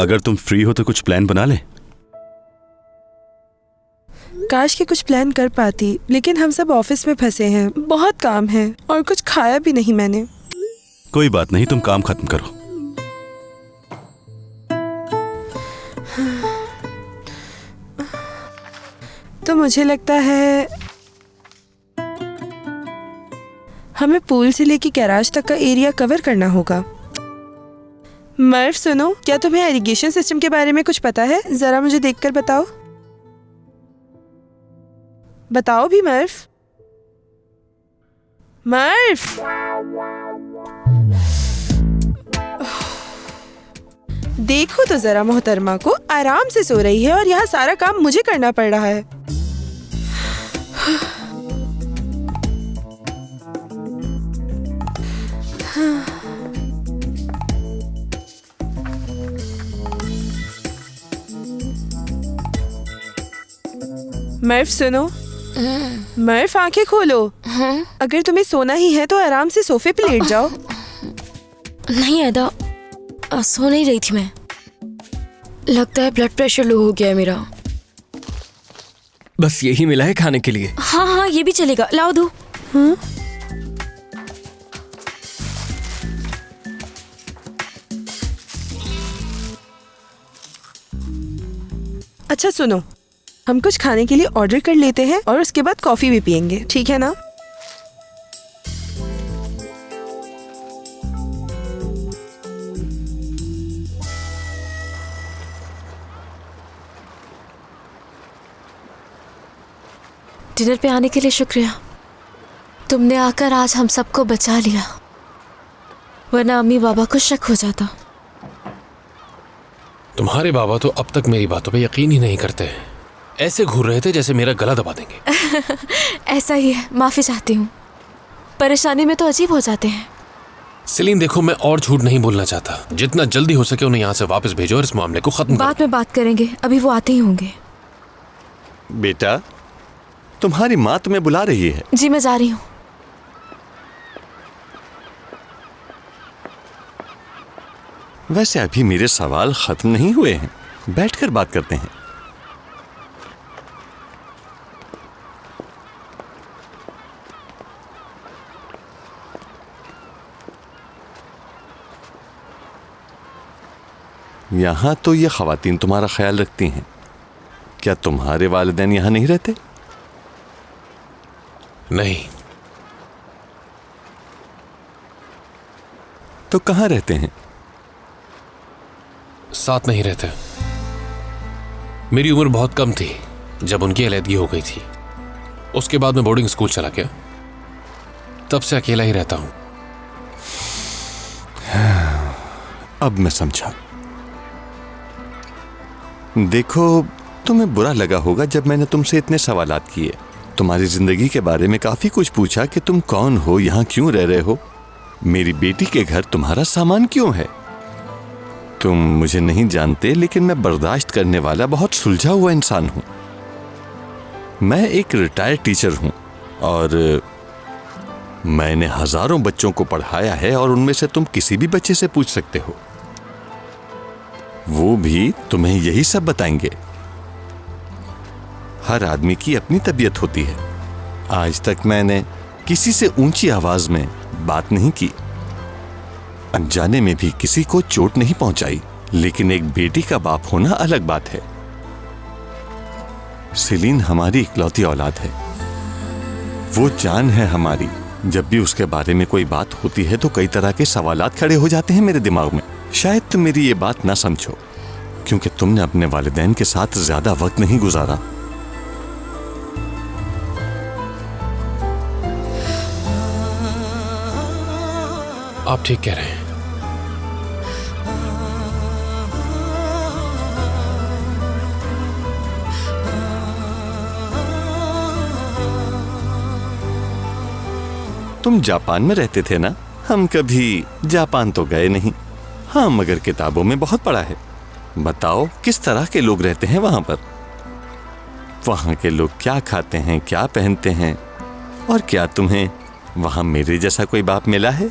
अगर तुम फ्री हो तो कुछ प्लान बना ले। काश के कुछ प्लान कर पाती, लेकिन हम सब ऑफिस में फंसे हैं, बहुत काम है और कुछ खाया भी नहीं मैंने। कोई बात नहीं, तुम काम खत्म करो। तो मुझे लगता है हमें पूल से लेके गैराज तक का एरिया कवर करना होगा। मर्फ सुनो, क्या तुम्हें इरिगेशन सिस्टम के बारे में कुछ पता है? जरा मुझे देखकर बताओ। बताओ भी मर्फ। मर्फ, देखो तो जरा, मोहतरमा को आराम से सो रही है और यहाँ सारा काम मुझे करना पड़ रहा है। मर्फ सुनो, मर्फ आंखें खोलो। अगर तुम्हें सोना ही है तो आराम से सोफे पे लेट जाओ। नहीं अदा, सो नहीं रही थी मैं। लगता है ब्लड प्रेशर लो हो गया है मेरा। बस यही मिला है खाने के लिए। हाँ हाँ, ये भी चलेगा, लाओ दो। अच्छा सुनो, हम कुछ खाने के लिए ऑर्डर कर लेते हैं और उसके बाद कॉफी भी पियेंगे, ठीक है ना? डिनर पे आने के लिए शुक्रिया। तुमने आकर आज हम सबको बचा लिया, वरना अम्मी बाबा को शक हो जाता। तुम्हारे बाबा तो अब तक मेरी बातों पे यकीन ही नहीं करते। ऐसे घूर रहे थे जैसे मेरा गला दबा देंगे। ऐसा ही है, माफी चाहती हूँ। परेशानी में तो अजीब हो जाते हैं। सेलिन देखो, मैं और झूठ नहीं बोलना चाहता। जितना जल्दी हो सके उन्हें यहाँ से वापस भेजो और इस मामले को खत्म करो। बाद में बात करेंगे, अभी वो आते ही होंगे। बेटा, तुम्हारी माँ तुम्हें बुला रही है। जी मैं जा रही हूँ। वैसे अभी मेरे सवाल खत्म नहीं हुए हैं, बैठकर बात करते हैं। यहाँ तो ये ख्वातीन तुम्हारा ख्याल रखती हैं। क्या तुम्हारे वालिदैन यहाँ नहीं रहते? नहीं। तो कहाँ रहते हैं? साथ नहीं रहते। मेरी उम्र बहुत कम थी जब उनकी अलहदगी हो गई थी। उसके बाद मैं बोर्डिंग स्कूल चला गया, तब से अकेला ही रहता हूं। अब मैं समझा। देखो, तुम्हें बुरा लगा होगा जब मैंने तुमसे इतने सवालात किए, तुम्हारी जिंदगी के बारे में काफी कुछ पूछा कि तुम कौन हो, यहाँ क्यों रह रहे हो, मेरी बेटी के घर तुम्हारा सामान क्यों है। तुम मुझे नहीं जानते, लेकिन मैं बर्दाश्त करने वाला बहुत सुलझा हुआ इंसान हूं। मैं एक रिटायर्ड टीचर हूं और मैंने हजारों बच्चों को पढ़ाया है और उनमें से तुम किसी भी बच्चे से पूछ सकते हो, वो भी तुम्हें यही सब बताएंगे। हर आदमी की अपनी तबीयत होती है। आज तक मैंने किसी से ऊंची आवाज में बात नहीं की, अनजाने में भी किसी को चोट नहीं पहुंचाई, लेकिन एक बेटी का बाप होना अलग बात है। सेलिन हमारी इकलौती औलाद है, वो जान है हमारी। जब भी उसके बारे में कोई बात होती है तो कई तरह के सवालात खड़े हो जाते हैं मेरे दिमाग में। शायद तुम मेरी ये बात ना समझो, क्योंकि तुमने अपने वालिदैन के साथ ज्यादा वक्त नहीं गुजारा। आप ठीक कह रहे हैं। तुम जापान में रहते थे ना? हम कभी जापान तो गए नहीं, हाँ, मगर किताबों में बहुत पढ़ा है। बताओ किस तरह के लोग रहते हैं वहां पर? वहां के लोग क्या खाते हैं, क्या पहनते हैं, और क्या तुम्हें वहां मेरे जैसा कोई बाप मिला है?